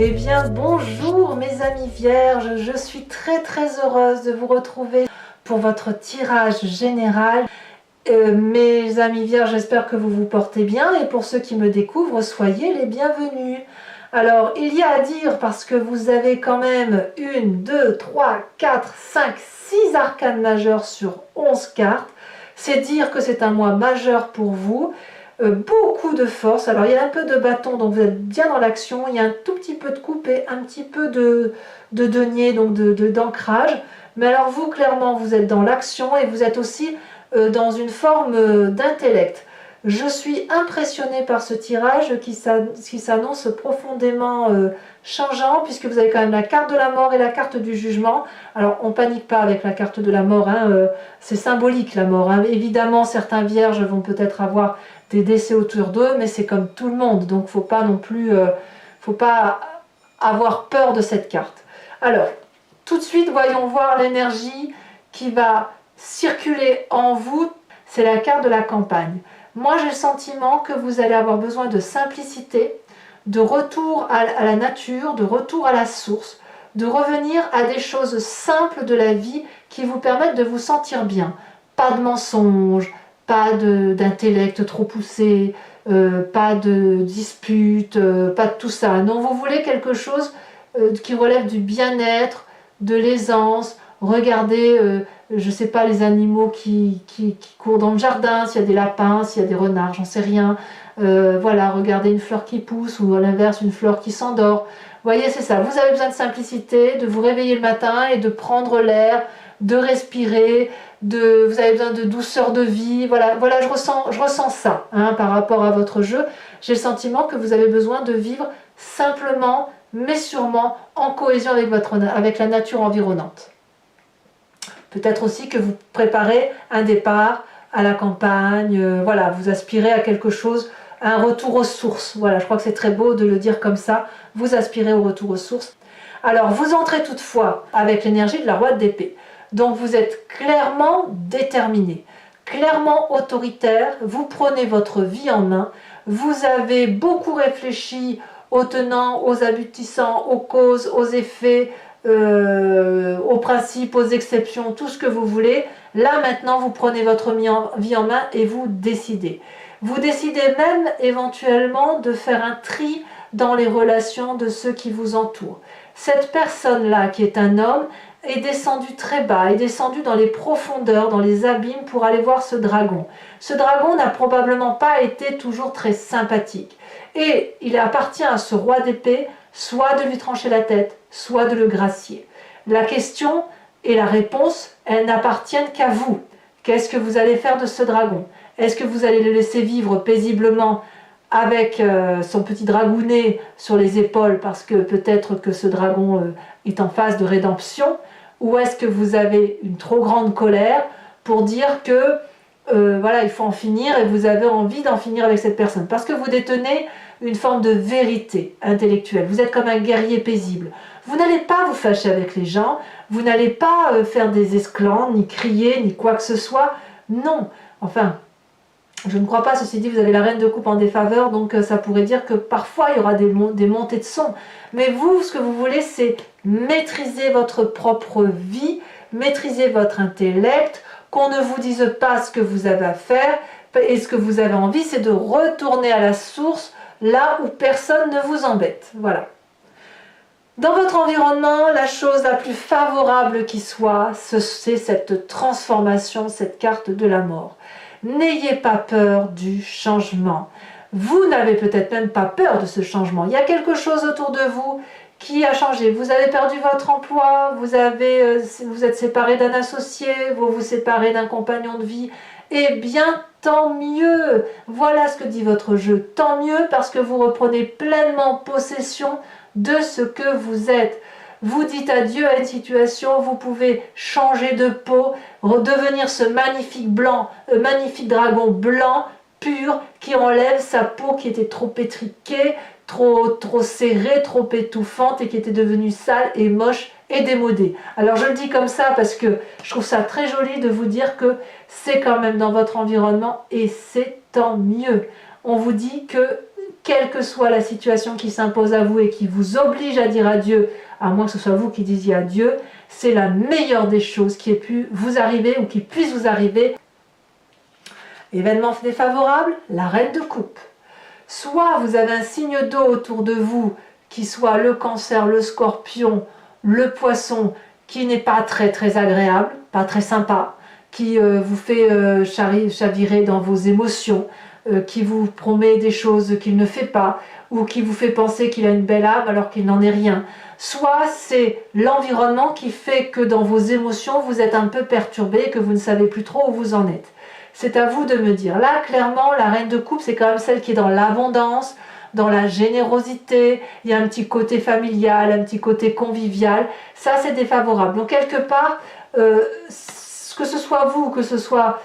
Eh bien bonjour mes amis vierges, je suis très heureuse de vous retrouver pour votre tirage général. Mes amis vierges, j'espère que vous vous portez bien et pour ceux qui me découvrent, soyez les bienvenus. Alors il y a à dire parce que vous avez quand même 1, 2, 3, 4, 5, 6 arcanes majeures sur 11 cartes. C'est dire que c'est un mois majeur pour vous. Beaucoup de force. Alors il y a un peu de bâton, donc vous êtes bien dans l'action. Il y a un tout petit peu de coupe et un petit peu de denier, donc d'ancrage. Mais alors vous, clairement, vous êtes dans l'action et vous êtes aussi dans une forme d'intellect. Je suis impressionnée par ce tirage qui s'annonce profondément changeant, puisque vous avez quand même la carte de la mort et la carte du jugement. Alors on panique pas avec la carte de la mort, hein, c'est symbolique la mort, hein. Évidemment certains vierges vont peut-être avoir des décès autour d'eux, mais c'est comme tout le monde, donc faut pas non plus faut pas avoir peur de cette carte. Alors tout de suite, voyons voir l'énergie qui va circuler en vous. C'est la carte de la campagne. Moi j'ai le sentiment que vous allez avoir besoin de simplicité, de retour à la nature, de retour à la source, de revenir à des choses simples de la vie qui vous permettent de vous sentir bien. Pas de mensonges, pas d'intellect trop poussé, pas de disputes, pas de tout ça. Non, vous voulez quelque chose qui relève du bien-être, de l'aisance. Regardez, je ne sais pas, les animaux qui courent dans le jardin, s'il y a des lapins, s'il y a des renards, j'en sais rien. Voilà, regardez une fleur qui pousse ou à l'inverse une fleur qui s'endort. Vous voyez, c'est ça. Vous avez besoin de simplicité, de vous réveiller le matin et de prendre l'air, de respirer, vous avez besoin de douceur de vie. Voilà, je ressens ça hein, par rapport à votre jeu. J'ai le sentiment que vous avez besoin de vivre simplement, mais sûrement en cohésion avec la nature environnante. Peut-être aussi que vous préparez un départ à la campagne, voilà, vous aspirez à quelque chose, à un retour aux sources. Voilà, je crois que c'est très beau de le dire comme ça, vous aspirez au retour aux sources. Alors, vous entrez toutefois avec l'énergie de la roi d'épée. Donc, vous êtes clairement déterminé, clairement autoritaire, vous prenez votre vie en main, vous avez beaucoup réfléchi aux tenants, aux aboutissants, aux causes, aux effets, aux principes, aux exceptions, tout ce que vous voulez. Là maintenant vous prenez votre vie en main et vous décidez. Vous décidez même éventuellement de faire un tri dans les relations de ceux qui vous entourent. Cette personne-là qui est un homme est descendu très bas, est descendu dans les profondeurs, dans les abîmes pour aller voir ce dragon. Ce dragon n'a probablement pas été toujours très sympathique. Et il appartient à ce roi d'épée soit de lui trancher la tête, soit de le gracier. La question et la réponse, elles n'appartiennent qu'à vous. Qu'est-ce que vous allez faire de ce dragon? Est-ce que vous allez le laisser vivre paisiblement avec son petit dragounet sur les épaules parce que peut-être que ce dragon est en phase de rédemption? Ou est-ce que vous avez une trop grande colère pour dire que voilà, il faut en finir et vous avez envie d'en finir avec cette personne? Parce que vous détenez une forme de vérité intellectuelle. Vous êtes comme un guerrier paisible. Vous n'allez pas vous fâcher avec les gens, vous n'allez pas faire des esclandres, ni crier, ni quoi que ce soit. Non. Enfin, je ne crois pas, ceci dit, vous avez la reine de coupe en défaveur, donc ça pourrait dire que parfois il y aura des montées de son. Mais vous, ce que vous voulez, c'est maîtriser votre propre vie, maîtriser votre intellect, qu'on ne vous dise pas ce que vous avez à faire, et ce que vous avez envie, c'est de retourner à la source, là où personne ne vous embête. Voilà. Dans votre environnement, la chose la plus favorable qui soit, c'est cette transformation, cette carte de la mort. N'ayez pas peur du changement. Vous n'avez peut-être même pas peur de ce changement. Il y a quelque chose autour de vous qui a changé. Vous avez perdu votre emploi, vous êtes séparé d'un associé, vous vous séparez d'un compagnon de vie. Eh bien, tant mieux. Voilà ce que dit votre jeu. Tant mieux parce que vous reprenez pleinement possession de ce que vous êtes. Vous dites adieu à une situation, vous pouvez changer de peau, redevenir ce magnifique dragon blanc, pur, qui enlève sa peau qui était trop étriquée, trop serrée, trop étouffante et qui était devenue sale et moche et démodée. Alors je le dis comme ça parce que je trouve ça très joli de vous dire que c'est quand même dans votre environnement et c'est tant mieux. On vous dit que quelle que soit la situation qui s'impose à vous et qui vous oblige à dire adieu, à moins que ce soit vous qui disiez adieu, c'est la meilleure des choses qui ait pu vous arriver ou qui puisse vous arriver. Événement défavorable, la reine de coupe. Soit vous avez un signe d'eau autour de vous, qui soit le cancer, le scorpion, le poisson, qui n'est pas très agréable, pas très sympa, qui vous fait chavirer dans vos émotions, qui vous promet des choses qu'il ne fait pas, ou qui vous fait penser qu'il a une belle âme alors qu'il n'en est rien. Soit c'est l'environnement qui fait que dans vos émotions, vous êtes un peu perturbé et que vous ne savez plus trop où vous en êtes. C'est à vous de me dire. Là, clairement, la reine de coupe, c'est quand même celle qui est dans l'abondance, dans la générosité, il y a un petit côté familial, un petit côté convivial. Ça, c'est défavorable. Donc, quelque part, que ce soit vous ou que ce soit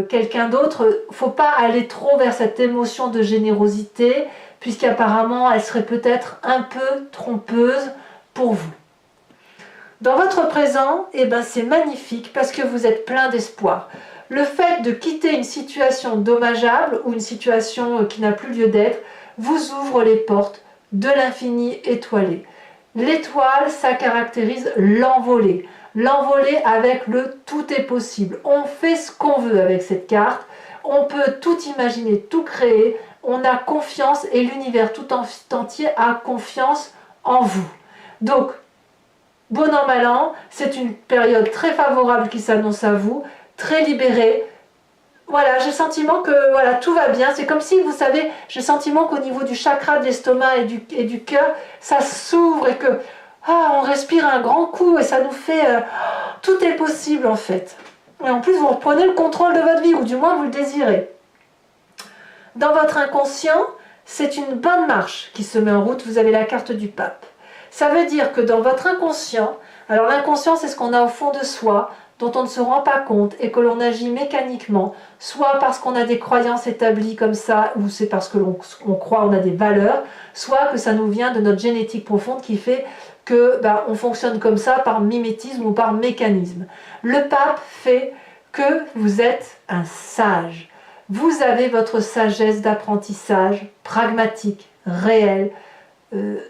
quelqu'un d'autre, il ne faut pas aller trop vers cette émotion de générosité, puisqu'apparemment, elle serait peut-être un peu trompeuse pour vous. Dans votre présent, eh ben, c'est magnifique parce que vous êtes plein d'espoir. Le fait de quitter une situation dommageable ou une situation qui n'a plus lieu d'être vous ouvre les portes de l'infini étoilé. L'étoile, ça caractérise l'envolée. L'envolée avec le tout est possible. On fait ce qu'on veut avec cette carte. On peut tout imaginer, tout créer. On a confiance et l'univers tout entier a confiance en vous. Donc, bon an, mal an, c'est une période très favorable qui s'annonce à vous, très libérée. Voilà, j'ai le sentiment que voilà, tout va bien. C'est comme si, vous savez, j'ai le sentiment qu'au niveau du chakra de l'estomac et du cœur, ça s'ouvre et que on respire un grand coup et ça nous fait... tout est possible en fait. Et en plus, vous reprenez le contrôle de votre vie, ou du moins vous le désirez. Dans votre inconscient, c'est une bonne marche qui se met en route. Vous avez la carte du pape. Ça veut dire que dans votre inconscient, alors l'inconscient, c'est ce qu'on a au fond de soi, dont on ne se rend pas compte et que l'on agit mécaniquement, soit parce qu'on a des croyances établies comme ça, ou c'est parce que l'on croit, on a des valeurs, soit que ça nous vient de notre génétique profonde qui fait que on fonctionne comme ça par mimétisme ou par mécanisme. Le pape fait que vous êtes un sage. Vous avez votre sagesse d'apprentissage pragmatique, réelle,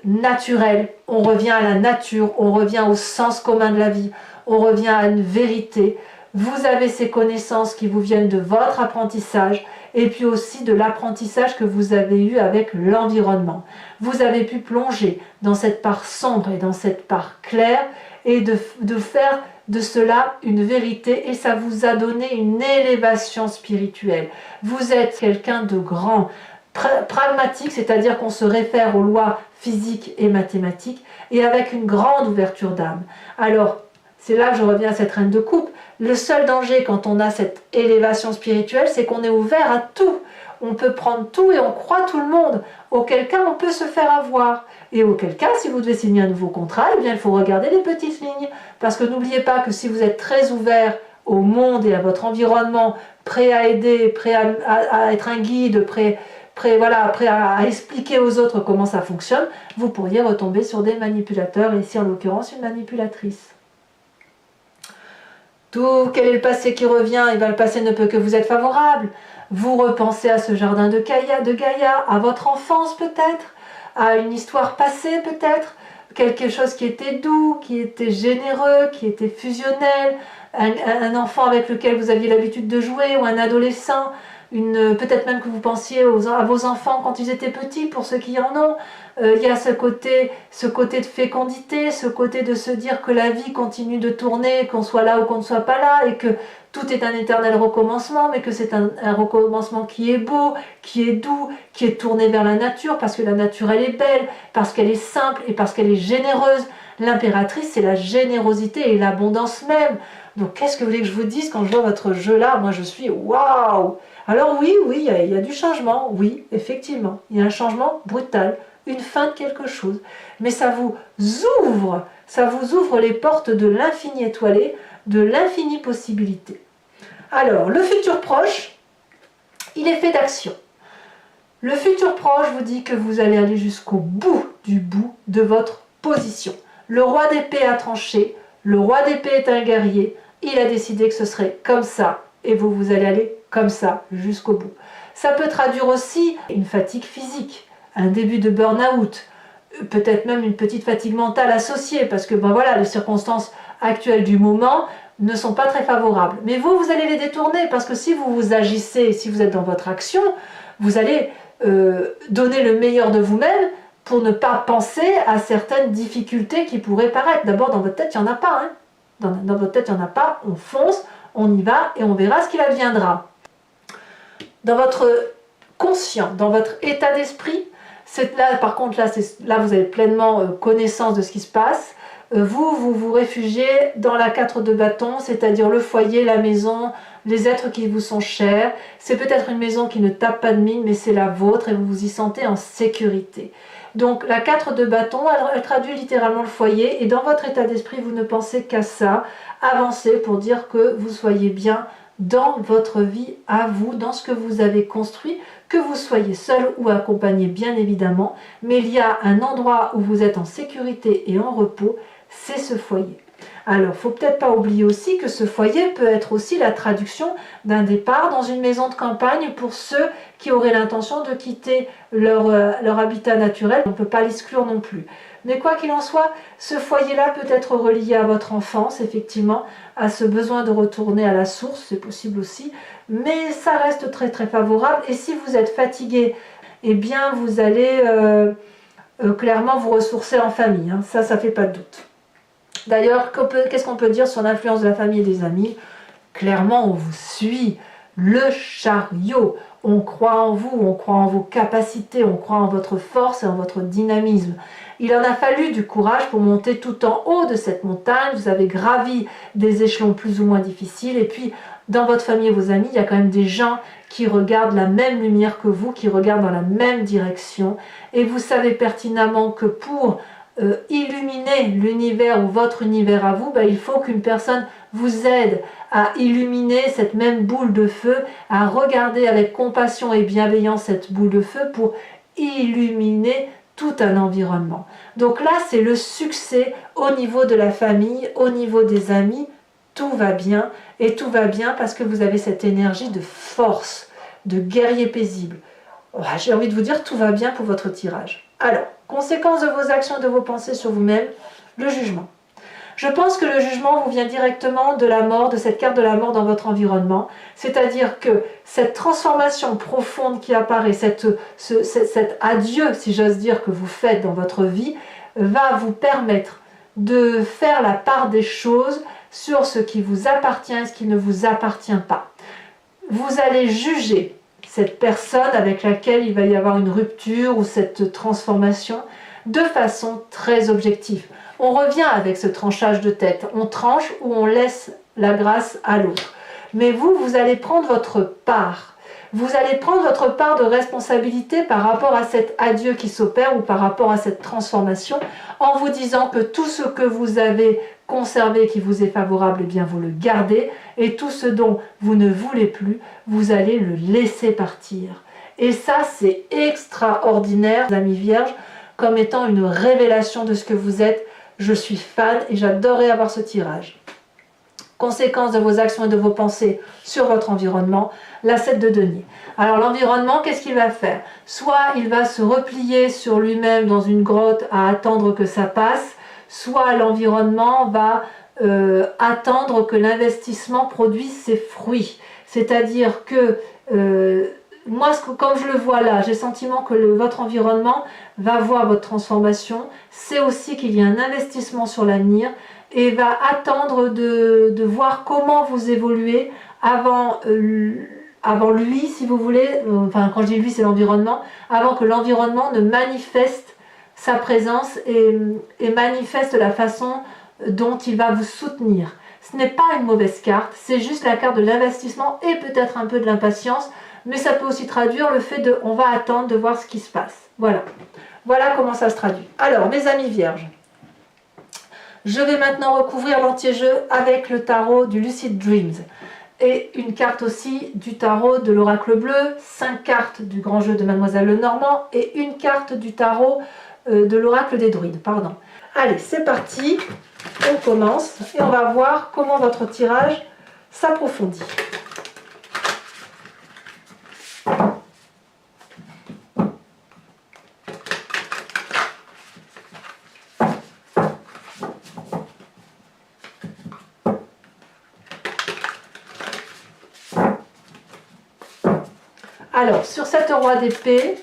naturelle. On revient à la nature, on revient au sens commun de la vie, on revient à une vérité. Vous avez ces connaissances qui vous viennent de votre apprentissage et puis aussi de l'apprentissage que vous avez eu avec l'environnement. Vous avez pu plonger dans cette part sombre et dans cette part claire et de faire de cela une vérité, et ça vous a donné une élévation spirituelle. Vous êtes quelqu'un de grand, pragmatique, c'est-à-dire qu'on se réfère aux lois physiques et mathématiques, et avec une grande ouverture d'âme. Alors, c'est là que je reviens à cette reine de coupe. Le seul danger quand on a cette élévation spirituelle, c'est qu'on est ouvert à tout. On peut prendre tout et on croit tout le monde. Auquel cas, on peut se faire avoir. Et auquel cas, si vous devez signer un nouveau contrat, eh bien, il faut regarder les petites lignes. Parce que n'oubliez pas que si vous êtes très ouvert au monde et à votre environnement, prêt à aider, prêt à être un guide, prêt à expliquer aux autres comment ça fonctionne, vous pourriez retomber sur des manipulateurs, et ici en l'occurrence une manipulatrice. Quel est le passé qui revient? Et bien, le passé ne peut que vous être favorable. Vous repensez à ce jardin de Gaïa, à votre enfance peut-être, à une histoire passée peut-être, quelque chose qui était doux, qui était généreux, qui était fusionnel, un enfant avec lequel vous aviez l'habitude de jouer, ou un adolescent, peut-être même que vous pensiez à vos enfants quand ils étaient petits, pour ceux qui en ont. Il y a ce côté de fécondité, ce côté de se dire que la vie continue de tourner, qu'on soit là ou qu'on ne soit pas là, et que tout est un éternel recommencement, mais que c'est un recommencement qui est beau, qui est doux, qui est tourné vers la nature, parce que la nature elle est belle, parce qu'elle est simple et parce qu'elle est généreuse. L'impératrice, c'est la générosité et l'abondance même. Donc qu'est-ce que vous voulez que je vous dise quand je vois votre jeu là? Moi je suis waouh! Alors oui, il y a du changement, oui, effectivement. Il y a un changement brutal, une fin de quelque chose. Mais ça vous ouvre les portes de l'infini étoilé, de l'infini possibilité. Alors, le futur proche, il est fait d'action. Le futur proche vous dit que vous allez aller jusqu'au bout de votre position. Le roi d'épée a tranché, le roi d'épée est un guerrier, il a décidé que ce serait comme ça, et vous allez aller comme ça jusqu'au bout. Ça peut traduire aussi une fatigue physique, un début de burn-out, peut-être même une petite fatigue mentale associée, parce que ben voilà, les circonstances actuelles du moment ne sont pas très favorables. Mais vous, vous allez les détourner, parce que si vous vous agissez, si vous êtes dans votre action, vous allez donner le meilleur de vous-même pour ne pas penser à certaines difficultés qui pourraient paraître. D'abord, dans votre tête, il n'y en a pas. Hein. Dans votre tête, il n'y en a pas. On fonce, on y va et on verra ce qu'il adviendra. Dans votre conscient, dans votre état d'esprit, là, par contre, là, vous avez pleinement connaissance de ce qui se passe. Vous vous réfugiez dans la 4 de bâton, c'est-à-dire le foyer, la maison, les êtres qui vous sont chers. C'est peut-être une maison qui ne tape pas de mine, mais c'est la vôtre et vous vous y sentez en sécurité. Donc la 4 de bâton, elle traduit littéralement le foyer, et dans votre état d'esprit, vous ne pensez qu'à ça. Avancez pour dire que vous soyez bien dans votre vie à vous, dans ce que vous avez construit, que vous soyez seul ou accompagné bien évidemment, mais il y a un endroit où vous êtes en sécurité et en repos, c'est ce foyer. Alors, il ne faut peut-être pas oublier aussi que ce foyer peut être aussi la traduction d'un départ dans une maison de campagne pour ceux qui auraient l'intention de quitter leur habitat naturel. On ne peut pas l'exclure non plus. Mais quoi qu'il en soit, ce foyer-là peut être relié à votre enfance, effectivement, à ce besoin de retourner à la source, c'est possible aussi, mais ça reste très très favorable. Et si vous êtes fatigué, eh bien vous allez clairement vous ressourcer en famille, hein. Ça fait pas de doute. D'ailleurs, qu'est-ce qu'on peut dire sur l'influence de la famille et des amis? Clairement, on vous suit, le chariot. On croit en vous, on croit en vos capacités, on croit en votre force et en votre dynamisme. Il en a fallu du courage pour monter tout en haut de cette montagne. Vous avez gravi des échelons plus ou moins difficiles. Et puis, dans votre famille et vos amis, il y a quand même des gens qui regardent la même lumière que vous, qui regardent dans la même direction. Et vous savez pertinemment que pour illuminer l'univers ou votre univers à vous, il faut qu'une personne vous aide à illuminer cette même boule de feu, à regarder avec compassion et bienveillance cette boule de feu pour illuminer tout un environnement. Donc là, c'est le succès au niveau de la famille, au niveau des amis, tout va bien, et tout va bien parce que vous avez cette énergie de force, de guerrier paisible. J'ai envie de vous dire, tout va bien pour votre tirage. Alors, conséquence de vos actions et de vos pensées sur vous-même, le jugement. Je pense que le jugement vous vient directement de la mort, de cette carte de la mort dans votre environnement. C'est-à-dire que cette transformation profonde qui apparaît, cet adieu, si j'ose dire, que vous faites dans votre vie, va vous permettre de faire la part des choses sur ce qui vous appartient et ce qui ne vous appartient pas. Vous allez juger cette personne avec laquelle il va y avoir une rupture ou cette transformation de façon très objective. On revient avec ce tranchage de tête. On tranche ou on laisse la grâce à l'autre. Mais vous allez prendre votre part. Vous allez prendre votre part de responsabilité par rapport à cet adieu qui s'opère ou par rapport à cette transformation en vous disant que tout ce que vous avez conservé qui vous est favorable, eh bien vous le gardez et tout ce dont vous ne voulez plus, vous allez le laisser partir. Et ça, c'est extraordinaire, amis vierges, comme étant une révélation de ce que vous êtes. Je suis fan et j'adorerais avoir ce tirage. Conséquence de vos actions et de vos pensées sur votre environnement, la 7 de denier. Alors l'environnement, qu'est-ce qu'il va faire? Soit il va se replier sur lui-même dans une grotte à attendre que ça passe, soit l'environnement va attendre que l'investissement produise ses fruits. C'est-à-dire que moi, comme je le vois là, j'ai le sentiment que votre environnement va voir votre transformation. C'est aussi qu'il y a un investissement sur l'avenir et va attendre de voir comment vous évoluez avant lui, si vous voulez, enfin quand je dis lui, c'est l'environnement, avant que l'environnement ne manifeste sa présence et manifeste la façon dont il va vous soutenir. Ce n'est pas une mauvaise carte, c'est juste la carte de l'investissement et peut-être un peu de l'impatience, mais ça peut aussi traduire le fait de on va attendre de voir ce qui se passe. Voilà. Voilà comment ça se traduit. Alors, mes amis vierges, je vais maintenant recouvrir l'anti-jeu avec le tarot du Lucid Dreams et une carte aussi du tarot de l'oracle bleu, 5 cartes du grand jeu de Mademoiselle Lenormand et une carte du tarot de l'oracle des druides. Pardon. Allez, c'est parti, on commence et on va voir comment votre tirage s'approfondit. Alors, sur cette roi d'épée,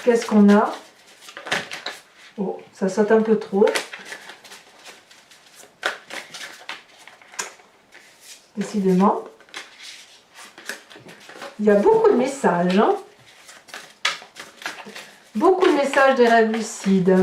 qu'est-ce qu'on a? Oh, ça saute un peu trop. Décidément. Il y a beaucoup de messages. Hein, beaucoup de messages des rêves lucides.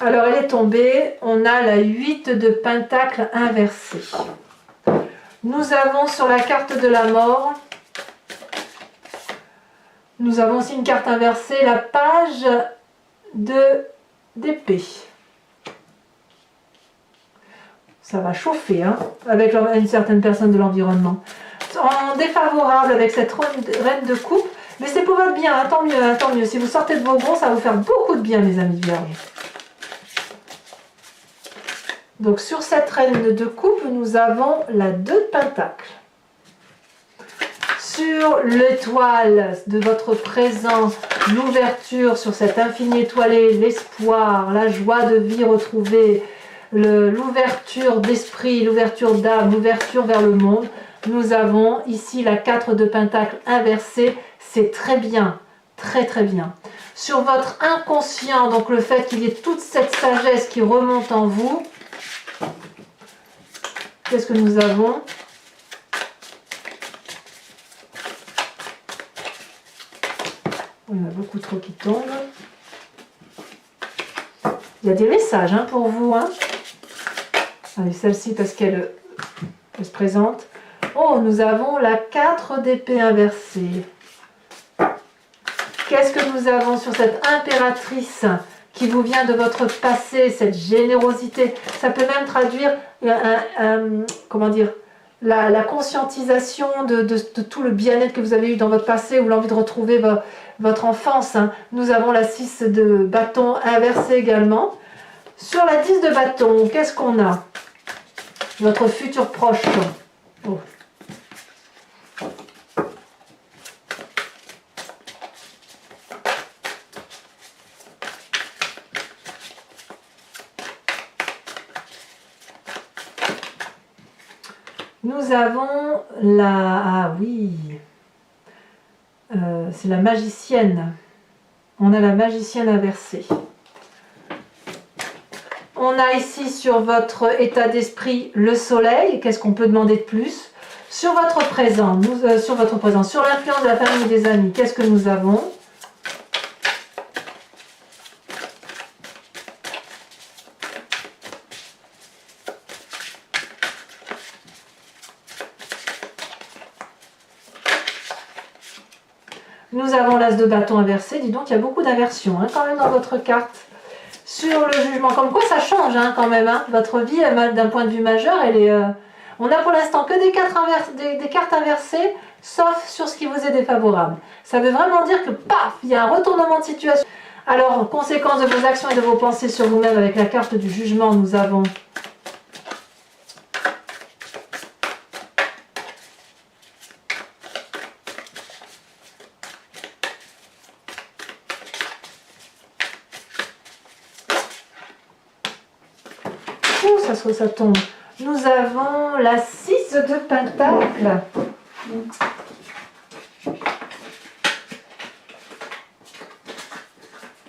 Alors, elle est tombée. On a la 8 de Pentacle inversée. Nous avons sur la carte de la mort, nous avons aussi une carte inversée, la page d'épée. Ça va chauffer, hein, avec une certaine personne de l'environnement. En défavorable avec cette reine de coupe, mais c'est pour votre bien, hein, tant mieux, hein, tant mieux. Si vous sortez de vos gonds, ça va vous faire beaucoup de bien, mes amis vierges. Donc sur cette reine de coupe, nous avons la 2 de Pentacle. Sur l'étoile de votre présent, l'ouverture sur cet infini étoilé, l'espoir, la joie de vie retrouvée, l'ouverture d'esprit, l'ouverture d'âme, l'ouverture vers le monde. Nous avons ici la 4 de Pentacle inversée. C'est très bien, très très bien. Sur votre inconscient, donc le fait qu'il y ait toute cette sagesse qui remonte en vous, qu'est-ce que nous avons? Il y en a beaucoup trop qui tombent. Il y a des messages hein, pour vous. Hein. Allez, celle-ci parce qu'elle se présente. Oh, nous avons la 4 d'épée inversée. Qu'est-ce que nous avons sur cette impératrice qui vous vient de votre passé, cette générosité? Ça peut même traduire, comment dire, la conscientisation de tout le bien-être que vous avez eu dans votre passé ou l'envie de retrouver votre enfance. Hein. Nous avons la 6 de bâton inversée également. Sur la 10 de bâton, qu'est-ce qu'on a? Votre futur proche. Oh. Nous avons la... Ah oui, c'est la magicienne. On a la magicienne inversée. On a ici sur votre état d'esprit le soleil. Qu'est-ce qu'on peut demander de plus? Sur votre présent, sur l'influence de la famille et des amis, qu'est-ce que nous avons? Nous avons l'as de bâton inversé. Dis donc, il y a beaucoup d'inversions hein, quand même dans votre carte. Sur le jugement, comme quoi ça change hein, quand même. Hein. Votre vie, d'un point de vue majeur, elle est... On n'a pour l'instant que des cartes inversées, sauf sur ce qui vous est défavorable. Ça veut vraiment dire que, paf, il y a un retournement de situation. Alors, conséquence de vos actions et de vos pensées sur vous-même, avec la carte du jugement, nous avons... ça tombe. Nous avons la 6 de Pentacle.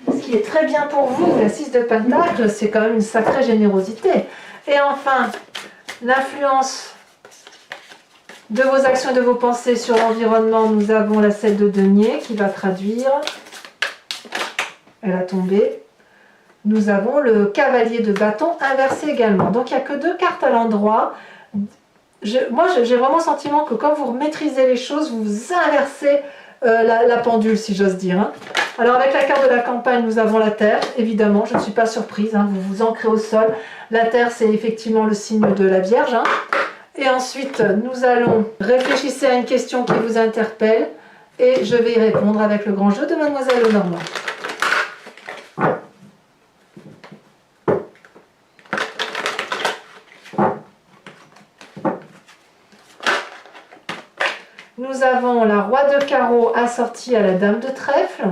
Ce qui est très bien pour vous, la 6 de Pentacle, c'est quand même une sacrée générosité. Et enfin, l'influence de vos actions et de vos pensées sur l'environnement, nous avons la 7 de denier qui va traduire. Elle a tombé. Nous avons le cavalier de bâton inversé également. Donc, il n'y a que 2 cartes à l'endroit. Moi, j'ai vraiment le sentiment que quand vous maîtrisez les choses, vous inversez la pendule, si j'ose dire. Hein. Alors, avec la carte de la campagne, nous avons la terre, évidemment. Je ne suis pas surprise, hein, vous vous ancrez au sol. La terre, c'est effectivement le signe de la Vierge. Hein. Et ensuite, nous allons réfléchir à une question qui vous interpelle. Et je vais y répondre avec le grand jeu de Mademoiselle Lenormand. Nous avons la roi de carreau assortie à la dame de trèfle.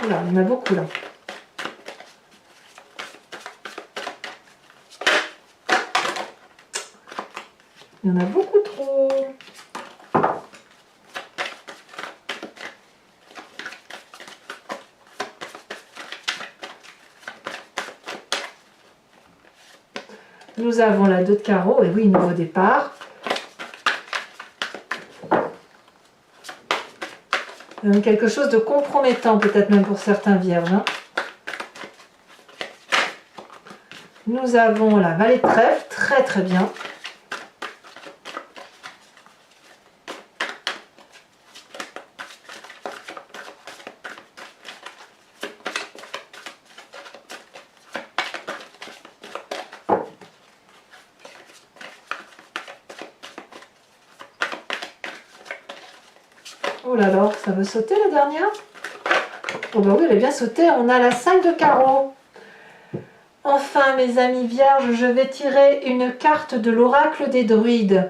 Oula, il y en a beaucoup là. Il y en a beaucoup trop. Nous avons la 2 de carreau, et oui, nouveau départ. Quelque chose de compromettant, peut-être même pour certains vierges. Hein. Nous avons la valet de trèfle, très très bien. Oh là là, ça veut sauter la dernière? Oh bah oui, elle est bien sautée. On a la 5 de carreau. Enfin, mes amis vierges, je vais tirer une carte de l'oracle des druides,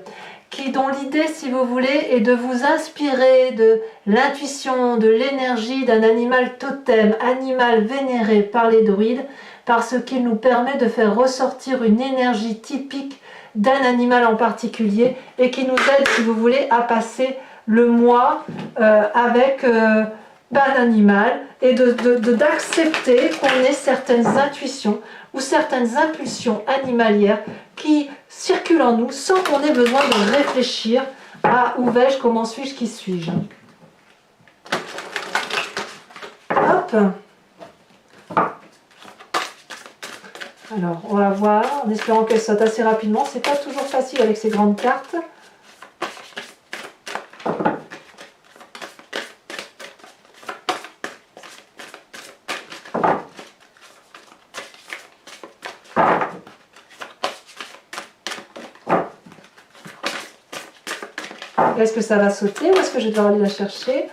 dont l'idée, si vous voulez, est de vous inspirer de l'intuition, de l'énergie d'un animal totem, animal vénéré par les druides, parce qu'il nous permet de faire ressortir une énergie typique d'un animal en particulier et qui nous aide, si vous voulez, à passer le mois avec un animal et d'accepter qu'on ait certaines intuitions ou certaines impulsions animalières qui circulent en nous sans qu'on ait besoin de réfléchir à où vais-je, comment suis-je, qui suis-je. Hop. Alors, on va voir, en espérant qu'elle saute assez rapidement. C'est pas toujours facile avec ces grandes cartes. Est-ce que ça va sauter ou est-ce que je vais devoir aller la chercher?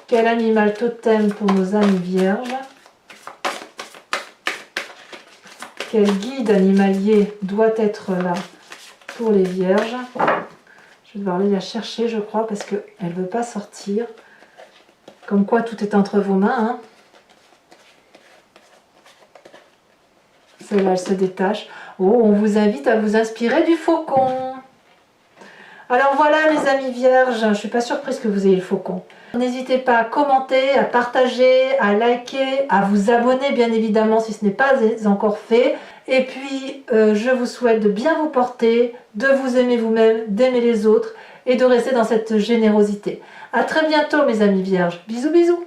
Quel animal totem pour nos amis vierges? Quel guide animalier doit être là pour les vierges? Je vais devoir aller la chercher, je crois, parce qu'elle ne veut pas sortir. Comme quoi, tout est entre vos mains. Hein. Celle-là, elle se détache. Oh, on vous invite à vous inspirer du faucon. Alors voilà, les amis vierges, je ne suis pas surprise que vous ayez le faucon. N'hésitez pas à commenter, à partager, à liker, à vous abonner, bien évidemment, si ce n'est pas encore fait. Et puis, je vous souhaite de bien vous porter, de vous aimer vous-même, d'aimer les autres et de rester dans cette générosité. À très bientôt, mes amis vierges. Bisous, bisous.